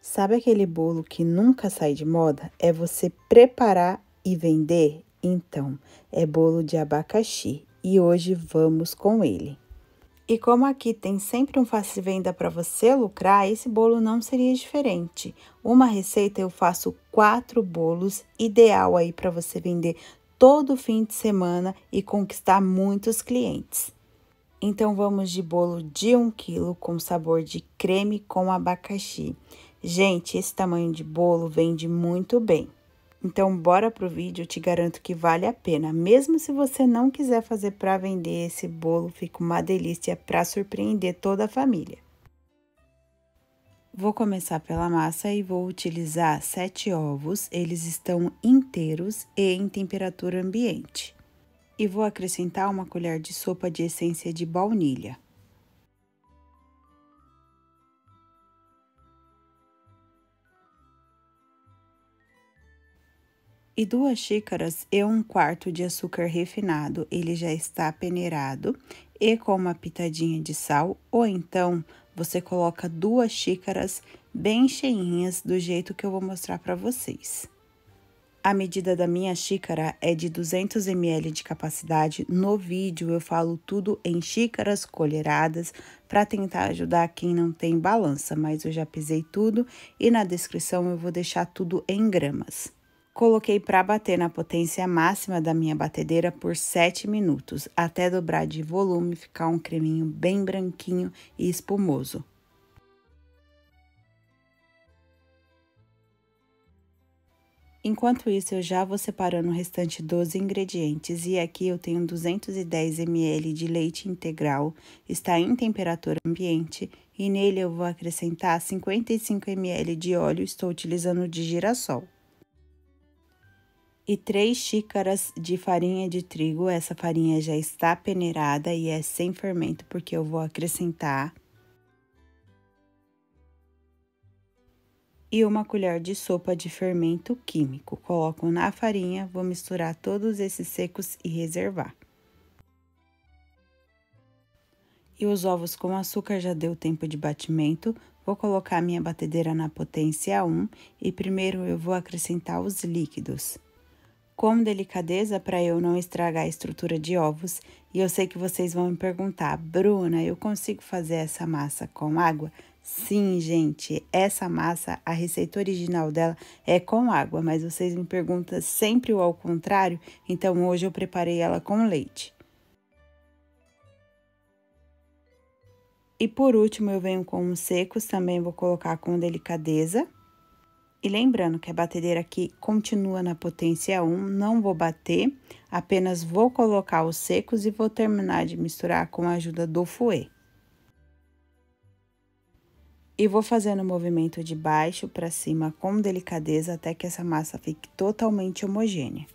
Sabe aquele bolo que nunca sai de moda? É você preparar e vender? Então, é bolo de abacaxi e hoje vamos com ele. E como aqui tem sempre um fácil venda para você lucrar, esse bolo não seria diferente. Uma receita eu faço 4 bolos, ideal aí para você vender todo fim de semana e conquistar muitos clientes. Então, vamos de bolo de 1 quilo com sabor de creme com abacaxi. Gente, esse tamanho de bolo vende muito bem. Então, bora pro vídeo, eu te garanto que vale a pena. Mesmo se você não quiser fazer para vender, esse bolo fica uma delícia para surpreender toda a família. Vou começar pela massa e vou utilizar 7 ovos. Eles estão inteiros e em temperatura ambiente. E vou acrescentar uma colher de sopa de essência de baunilha. E 2 xícaras e 1/4 de açúcar refinado, ele já está peneirado e com uma pitadinha de sal, ou então você coloca 2 xícaras bem cheinhas, do jeito que eu vou mostrar para vocês. A medida da minha xícara é de 200 ml de capacidade. No vídeo eu falo tudo em xícaras, colheradas, para tentar ajudar quem não tem balança, mas eu já pesei tudo e na descrição eu vou deixar tudo em gramas. Coloquei para bater na potência máxima da minha batedeira por 7 minutos, até dobrar de volume e ficar um creminho bem branquinho e espumoso. Enquanto isso, eu já vou separando o restante dos ingredientes. E aqui eu tenho 210 ml de leite integral, está em temperatura ambiente. E nele eu vou acrescentar 55 ml de óleo, estou utilizando de girassol. E 3 xícaras de farinha de trigo, essa farinha já está peneirada e é sem fermento, porque eu vou acrescentar. E 1 colher de sopa de fermento químico. Coloco na farinha, vou misturar todos esses secos e reservar. E os ovos com açúcar já deu tempo de batimento, vou colocar minha batedeira na potência 1 e primeiro eu vou acrescentar os líquidos. Com delicadeza para eu não estragar a estrutura de ovos, e eu sei que vocês vão me perguntar, Bruna, eu consigo fazer essa massa com água? Sim, gente, essa massa, a receita original dela é com água, mas vocês me perguntam sempre o ao contrário, então hoje eu preparei ela com leite. E por último, eu venho com os secos, também vou colocar com delicadeza. E lembrando que a batedeira aqui continua na potência 1, não vou bater, apenas vou colocar os secos e vou terminar de misturar com a ajuda do fouet. E vou fazendo o movimento de baixo para cima com delicadeza até que essa massa fique totalmente homogênea.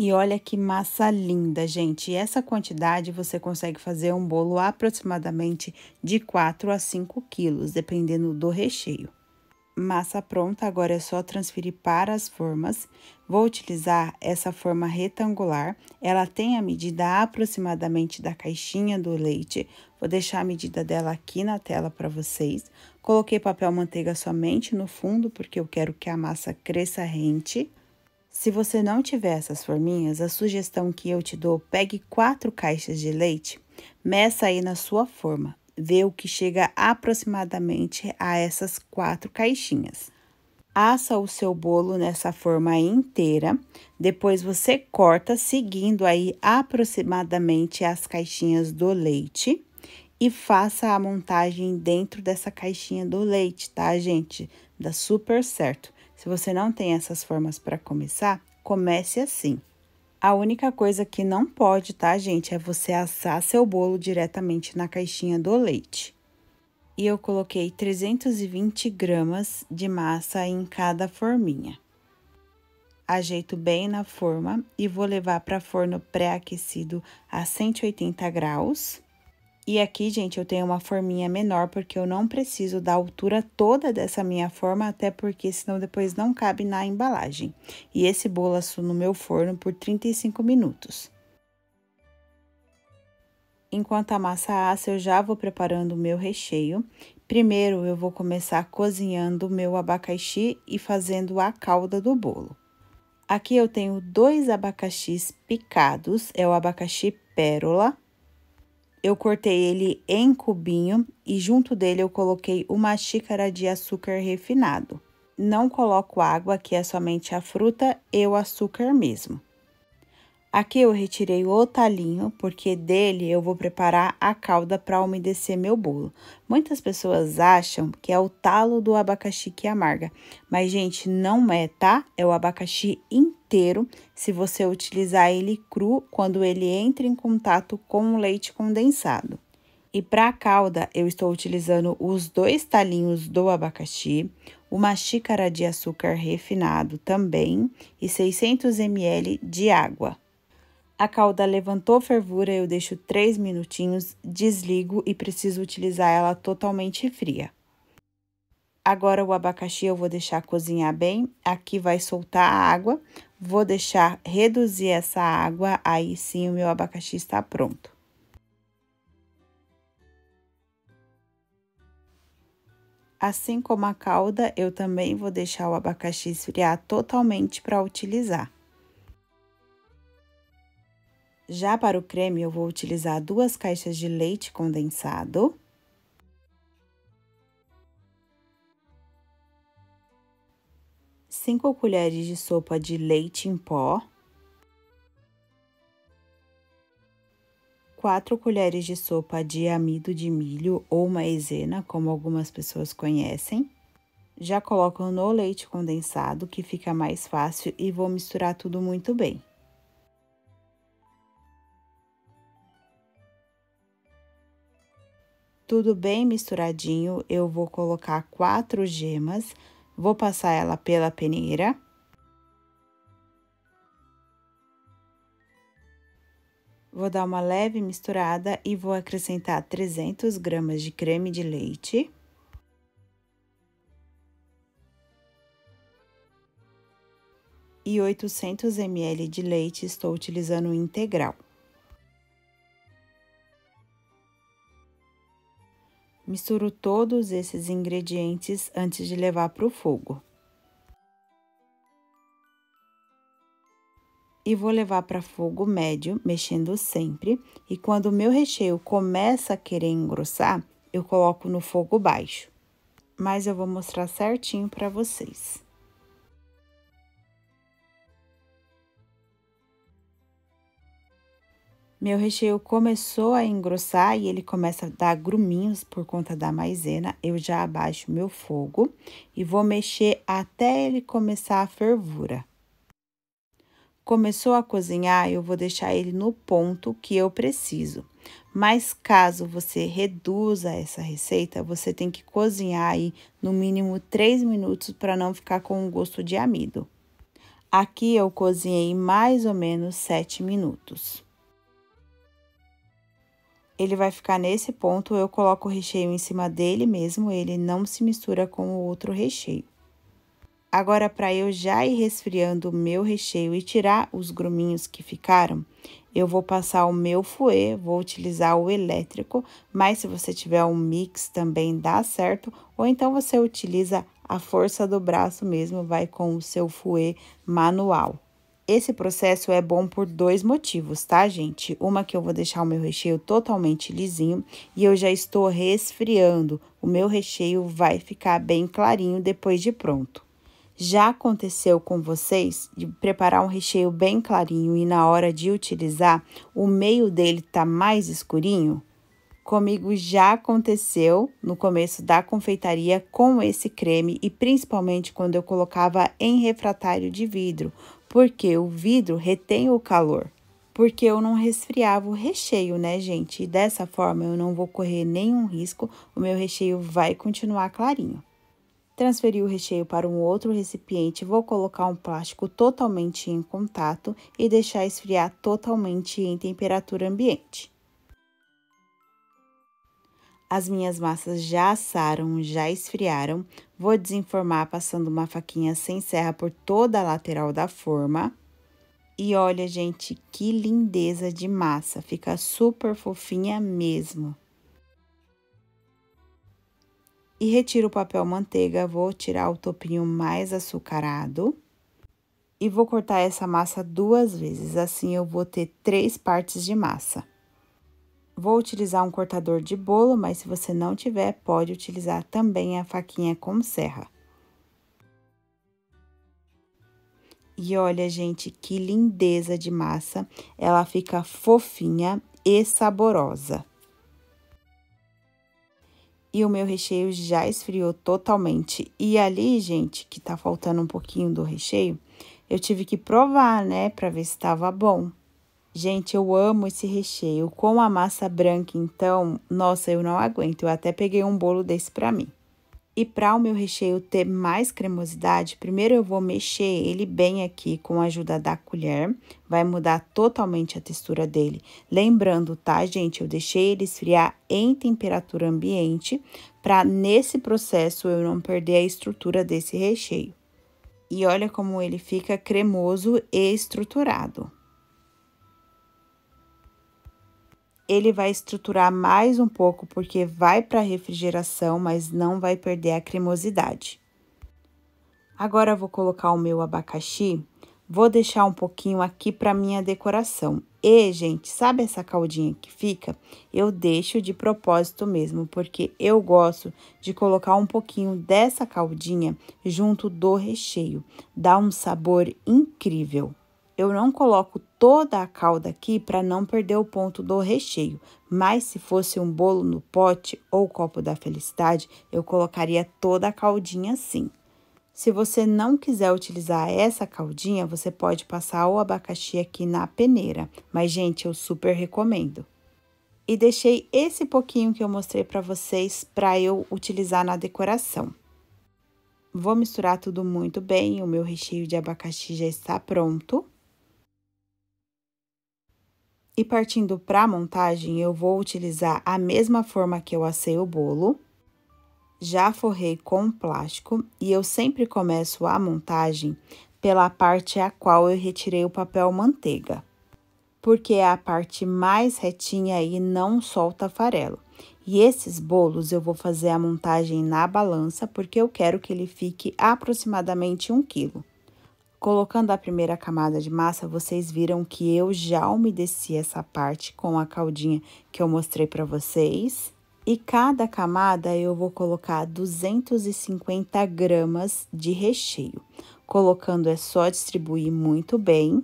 E olha que massa linda, gente. E essa quantidade você consegue fazer um bolo aproximadamente de 4 a 5 quilos, dependendo do recheio. Massa pronta, agora é só transferir para as formas. Vou utilizar essa forma retangular, ela tem a medida aproximadamente da caixinha do leite. Vou deixar a medida dela aqui na tela para vocês. Coloquei papel manteiga somente no fundo, porque eu quero que a massa cresça rente. Se você não tiver essas forminhas, a sugestão que eu te dou, pegue 4 caixas de leite, meça aí na sua forma, vê o que chega aproximadamente a essas 4 caixinhas. Assa o seu bolo nessa forma inteira, depois você corta seguindo aí aproximadamente as caixinhas do leite e faça a montagem dentro dessa caixinha do leite, tá, gente? Dá super certo. Se você não tem essas formas para começar, comece assim. A única coisa que não pode, tá, gente, é você assar seu bolo diretamente na caixinha do leite. E eu coloquei 320 gramas de massa em cada forminha. Ajeito bem na forma e vou levar para forno pré-aquecido a 180 graus. E aqui, gente, eu tenho uma forminha menor, porque eu não preciso da altura toda dessa minha forma, até porque senão depois não cabe na embalagem. E esse bolo assou no meu forno por 35 minutos. Enquanto a massa assa, eu já vou preparando o meu recheio. Primeiro, eu vou começar cozinhando o meu abacaxi e fazendo a calda do bolo. Aqui eu tenho 2 abacaxis picados, é o abacaxi pérola. Eu cortei ele em cubinho e junto dele eu coloquei 1 xícara de açúcar refinado. Não coloco água, aqui é somente a fruta e o açúcar mesmo. Aqui eu retirei o talinho, porque dele eu vou preparar a calda para umedecer meu bolo. Muitas pessoas acham que é o talo do abacaxi que amarga, mas, gente, não é, tá? É o abacaxi inteiro, se você utilizar ele cru, quando ele entra em contato com o leite condensado. E para a calda, eu estou utilizando os 2 talinhos do abacaxi, 1 xícara de açúcar refinado também e 600 ml de água. A calda levantou fervura, eu deixo 3 minutinhos, desligo e preciso utilizar ela totalmente fria. Agora, o abacaxi eu vou deixar cozinhar bem, aqui vai soltar a água, vou deixar reduzir essa água, aí sim o meu abacaxi está pronto. Assim como a calda, eu também vou deixar o abacaxi esfriar totalmente para utilizar. Já para o creme, eu vou utilizar 2 caixas de leite condensado. 5 colheres de sopa de leite em pó. 4 colheres de sopa de amido de milho ou maizena, como algumas pessoas conhecem. Já coloco no leite condensado, que fica mais fácil, e vou misturar tudo muito bem. Tudo bem misturadinho, eu vou colocar 4 gemas, vou passar ela pela peneira. Vou dar uma leve misturada e vou acrescentar 300 gramas de creme de leite. E 800 ml de leite, estou utilizando o integral. Misturo todos esses ingredientes antes de levar para o fogo. E vou levar para fogo médio, mexendo sempre. E quando o meu recheio começa a querer engrossar, eu coloco no fogo baixo. Mas eu vou mostrar certinho para vocês. Meu recheio começou a engrossar e ele começa a dar gruminhos por conta da maisena. Eu já abaixo meu fogo e vou mexer até ele começar a fervura. Começou a cozinhar, eu vou deixar ele no ponto que eu preciso. Mas caso você reduza essa receita, você tem que cozinhar aí no mínimo 3 minutos para não ficar com o gosto de amido. Aqui eu cozinhei mais ou menos 7 minutos. Ele vai ficar nesse ponto, eu coloco o recheio em cima dele mesmo, ele não se mistura com o outro recheio. Agora, para eu já ir resfriando o meu recheio e tirar os gruminhos que ficaram, eu vou passar o meu fouet, vou utilizar o elétrico, mas se você tiver um mix também dá certo, ou então você utiliza a força do braço mesmo, vai com o seu fouet manual. Esse processo é bom por 2 motivos, tá, gente? Uma que eu vou deixar o meu recheio totalmente lisinho e eu já estou resfriando. O meu recheio vai ficar bem clarinho depois de pronto. Já aconteceu com vocês de preparar um recheio bem clarinho e na hora de utilizar, o meio dele tá mais escurinho? Comigo já aconteceu no começo da confeitaria com esse creme e principalmente quando eu colocava em refratário de vidro, porque o vidro retém o calor. Porque eu não resfriava o recheio, né, gente? E dessa forma eu não vou correr nenhum risco, o meu recheio vai continuar clarinho. Transferi o recheio para um outro recipiente, vou colocar um plástico totalmente em contato e deixar esfriar totalmente em temperatura ambiente. As minhas massas já assaram, já esfriaram. Vou desenformar passando uma faquinha sem serra por toda a lateral da forma. E olha, gente, que lindeza de massa, fica super fofinha mesmo. E retiro o papel manteiga, vou tirar o topinho mais açucarado. E vou cortar essa massa 2 vezes, assim eu vou ter 3 partes de massa. Vou utilizar um cortador de bolo, mas se você não tiver, pode utilizar também a faquinha com serra. E olha, gente, que lindeza de massa, ela fica fofinha e saborosa. E o meu recheio já esfriou totalmente. E ali, gente, que tá faltando um pouquinho do recheio, eu tive que provar, né, pra ver se tava bom. Gente, eu amo esse recheio. Com a massa branca, então, nossa, eu não aguento. Eu até peguei um bolo desse pra mim. E para o meu recheio ter mais cremosidade, primeiro eu vou mexer ele bem aqui com a ajuda da colher. Vai mudar totalmente a textura dele. Lembrando, tá, gente? Eu deixei ele esfriar em temperatura ambiente para nesse processo eu não perder a estrutura desse recheio. E olha como ele fica cremoso e estruturado. Ele vai estruturar mais um pouco, porque vai para refrigeração, mas não vai perder a cremosidade. Agora, eu vou colocar o meu abacaxi, vou deixar um pouquinho aqui para minha decoração. E, gente, sabe essa caldinha que fica? Eu deixo de propósito mesmo, porque eu gosto de colocar um pouquinho dessa caldinha junto do recheio. Dá um sabor incrível. Eu não coloco toda a calda aqui para não perder o ponto do recheio, mas se fosse um bolo no pote ou copo da felicidade, eu colocaria toda a caldinha sim. Se você não quiser utilizar essa caldinha, você pode passar o abacaxi aqui na peneira, mas, gente, eu super recomendo. E deixei esse pouquinho que eu mostrei para vocês para eu utilizar na decoração. Vou misturar tudo muito bem, o meu recheio de abacaxi já está pronto. E partindo para a montagem, eu vou utilizar a mesma forma que eu assei o bolo. Já forrei com plástico e eu sempre começo a montagem pela parte a qual eu retirei o papel manteiga, porque é a parte mais retinha e não solta farelo. E esses bolos eu vou fazer a montagem na balança, porque eu quero que ele fique aproximadamente 1 quilo. Colocando a primeira camada de massa, vocês viram que eu já umedeci essa parte com a caldinha que eu mostrei para vocês. E cada camada eu vou colocar 250 gramas de recheio. Colocando é só distribuir muito bem.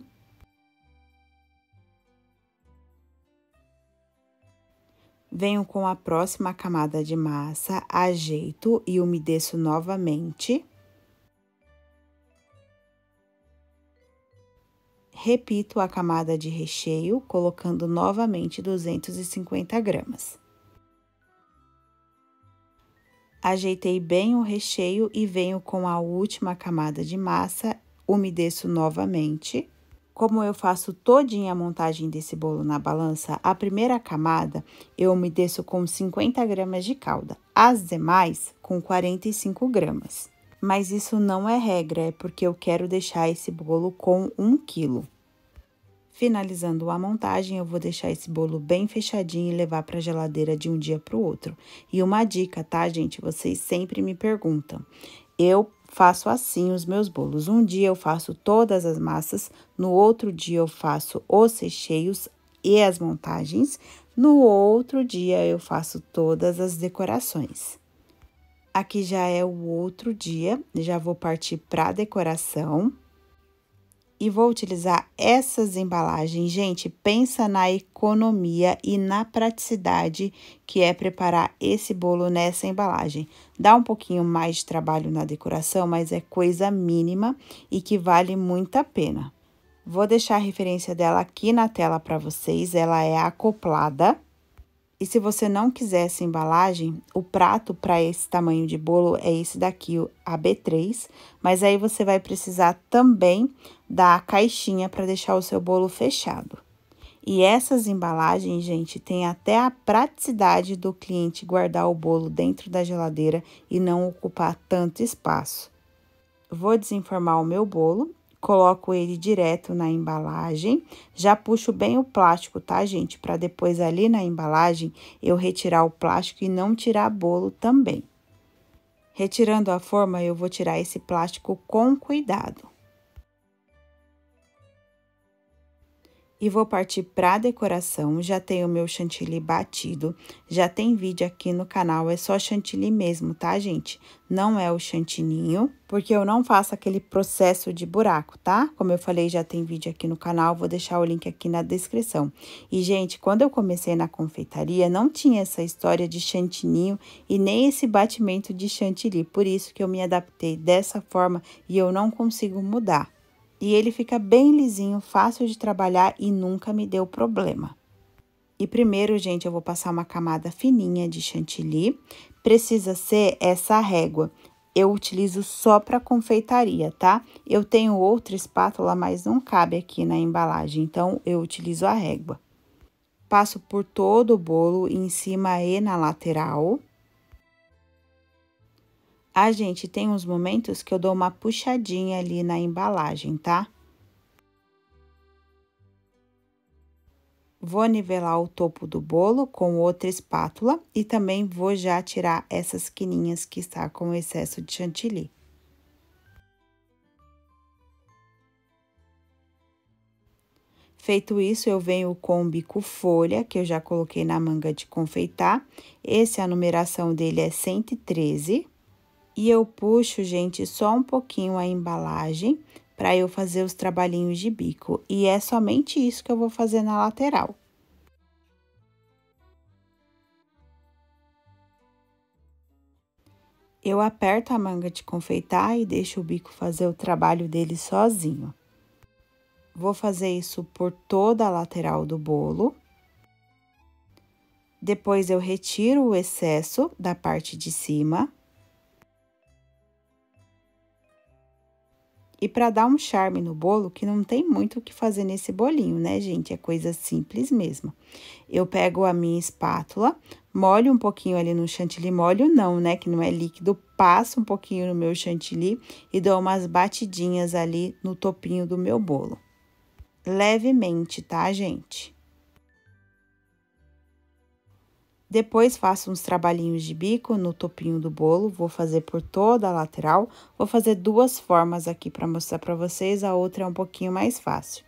Venho com a próxima camada de massa, ajeito e umedeço novamente. Repito a camada de recheio, colocando novamente 250 gramas. Ajeitei bem o recheio e venho com a última camada de massa, umedeço novamente. Como eu faço todinha a montagem desse bolo na balança, a primeira camada eu umedeço com 50 gramas de calda, as demais com 45 gramas. Mas isso não é regra, é porque eu quero deixar esse bolo com 1 quilo. Finalizando a montagem, eu vou deixar esse bolo bem fechadinho e levar para a geladeira de um dia para o outro. E uma dica, tá, gente? Vocês sempre me perguntam. Eu faço assim os meus bolos. Um dia eu faço todas as massas, no outro dia eu faço os recheios e as montagens, no outro dia eu faço todas as decorações. Aqui já é o outro dia, já vou partir para a decoração. E vou utilizar essas embalagens. Gente, pensa na economia e na praticidade que é preparar esse bolo nessa embalagem. Dá um pouquinho mais de trabalho na decoração, mas é coisa mínima e que vale muito a pena. Vou deixar a referência dela aqui na tela para vocês, ela é acoplada. E se você não quiser essa embalagem, o prato para esse tamanho de bolo é esse daqui, o AB3, mas aí você vai precisar também da caixinha para deixar o seu bolo fechado. E essas embalagens, gente, tem até a praticidade do cliente guardar o bolo dentro da geladeira e não ocupar tanto espaço. Vou desenformar o meu bolo, Coloco ele direto na embalagem, já puxo bem o plástico, tá, gente? Para depois ali na embalagem eu retirar o plástico e não tirar bolo também. Retirando a forma, eu vou tirar esse plástico com cuidado. E vou partir para a decoração, já tenho o meu chantilly batido, já tem vídeo aqui no canal, é só chantilly mesmo, tá, gente? Não é o chantininho, porque eu não faço aquele processo de buraco, tá? Como eu falei, já tem vídeo aqui no canal, vou deixar o link aqui na descrição. E, gente, quando eu comecei na confeitaria, não tinha essa história de chantininho e nem esse batimento de chantilly, por isso que eu me adaptei dessa forma e eu não consigo mudar. E ele fica bem lisinho, fácil de trabalhar e nunca me deu problema. E primeiro, gente, eu vou passar uma camada fininha de chantilly. Precisa ser essa régua. Eu utilizo só para confeitaria, tá? Eu tenho outra espátula, mas não cabe aqui na embalagem, então eu utilizo a régua. Passo por todo o bolo, em cima e na lateral. Ah, gente, tem uns momentos que eu dou uma puxadinha ali na embalagem, tá? Vou nivelar o topo do bolo com outra espátula e também vou já tirar essas quininhas que está com excesso de chantilly. Feito isso, eu venho com o bico folha, que eu já coloquei na manga de confeitar. A numeração dele é 113. E eu puxo, gente, só um pouquinho a embalagem para eu fazer os trabalhinhos de bico. E é somente isso que eu vou fazer na lateral. Eu aperto a manga de confeitar e deixo o bico fazer o trabalho dele sozinho. Vou fazer isso por toda a lateral do bolo. Depois, eu retiro o excesso da parte de cima. E para dar um charme no bolo, que não tem muito o que fazer nesse bolinho, né, gente? É coisa simples mesmo. Eu pego a minha espátula, molho um pouquinho ali no chantilly, molho não, né, que não é líquido, passo um pouquinho no meu chantilly e dou umas batidinhas ali no topinho do meu bolo. Levemente, tá, gente? Depois, faço uns trabalhinhos de bico no topinho do bolo, vou fazer por toda a lateral. Vou fazer duas formas aqui para mostrar para vocês, a outra é um pouquinho mais fácil.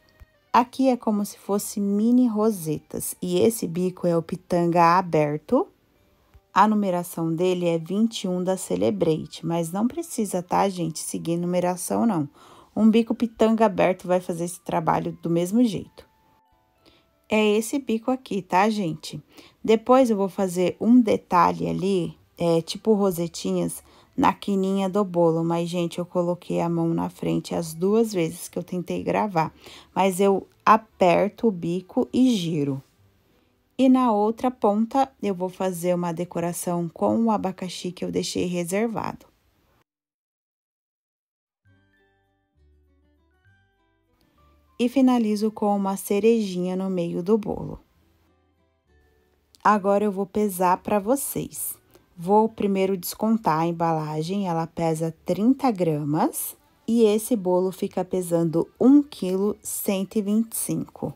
Aqui é como se fosse mini rosetas, e esse bico é o pitanga aberto. A numeração dele é 21 da Celebrate, mas não precisa, tá, gente, seguir numeração, não. Um bico pitanga aberto vai fazer esse trabalho do mesmo jeito. É esse bico aqui, tá, gente? Depois, eu vou fazer um detalhe ali, tipo rosetinhas, na quininha do bolo. Mas, gente, eu coloquei a mão na frente as duas vezes que eu tentei gravar. Mas eu aperto o bico e giro. E na outra ponta, eu vou fazer uma decoração com o abacaxi que eu deixei reservado. E finalizo com uma cerejinha no meio do bolo. Agora, eu vou pesar para vocês. Vou primeiro descontar a embalagem, ela pesa 30 gramas. E esse bolo fica pesando 1,125 kg.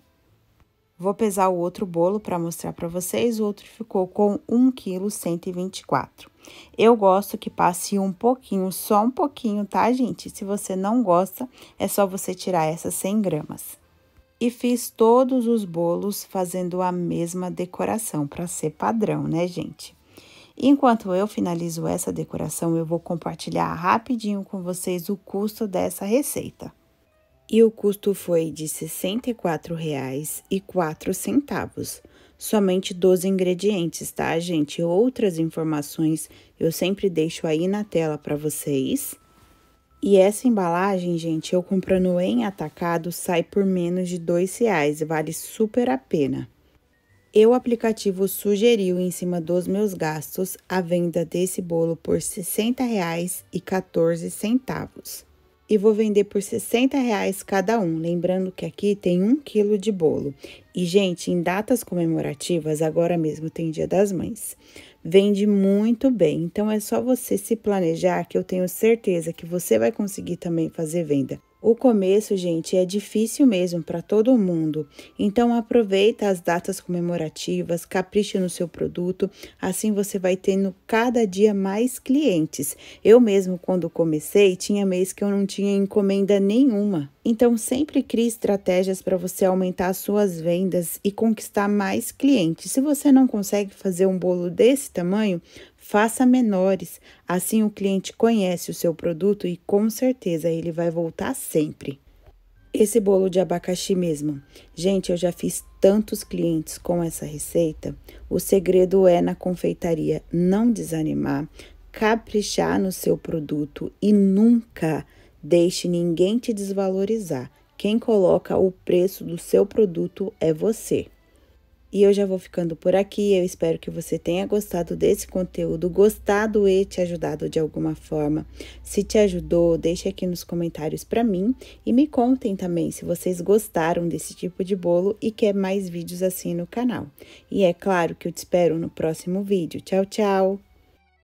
Vou pesar o outro bolo para mostrar para vocês, o outro ficou com 1,124 kg. Eu gosto que passe um pouquinho, só um pouquinho, tá, gente? Se você não gosta, é só você tirar essas 100 gramas. E fiz todos os bolos fazendo a mesma decoração, para ser padrão, né, gente? Enquanto eu finalizo essa decoração, eu vou compartilhar rapidinho com vocês o custo dessa receita. E o custo foi de R$ 64,04. Somente 12 ingredientes, tá, gente? Outras informações eu sempre deixo aí na tela para vocês. E essa embalagem, gente, eu comprando em atacado, sai por menos de R$ 2,00, vale super a pena. O aplicativo sugeriu, em cima dos meus gastos, a venda desse bolo por R$ 60,14. E vou vender por R$ 60,00 cada um, lembrando que aqui tem 1 quilo de bolo. E, gente, em datas comemorativas, agora mesmo tem Dia das Mães, vende muito bem. Então, é só você se planejar, que eu tenho certeza que você vai conseguir também fazer venda O começo, gente, é difícil mesmo para todo mundo. Então aproveita as datas comemorativas, capricha no seu produto, assim você vai tendo cada dia mais clientes. Eu mesmo, quando comecei, tinha mês que eu não tinha encomenda nenhuma. Então sempre crie estratégias para você aumentar as suas vendas e conquistar mais clientes. Se você não consegue fazer um bolo desse tamanho, faça menores. Assim o cliente conhece o seu produto e com certeza ele vai voltar sempre. Esse bolo de abacaxi mesmo. Gente, eu já fiz tantos clientes com essa receita. O segredo é na confeitaria não desanimar, caprichar no seu produto e nunca deixe ninguém te desvalorizar. Quem coloca o preço do seu produto é você. E eu já vou ficando por aqui. Eu espero que você tenha gostado desse conteúdo, gostado e te ajudado de alguma forma. Se te ajudou, deixe aqui nos comentários para mim e me contem também se vocês gostaram desse tipo de bolo e quer mais vídeos assim no canal. E é claro que eu te espero no próximo vídeo. Tchau, tchau!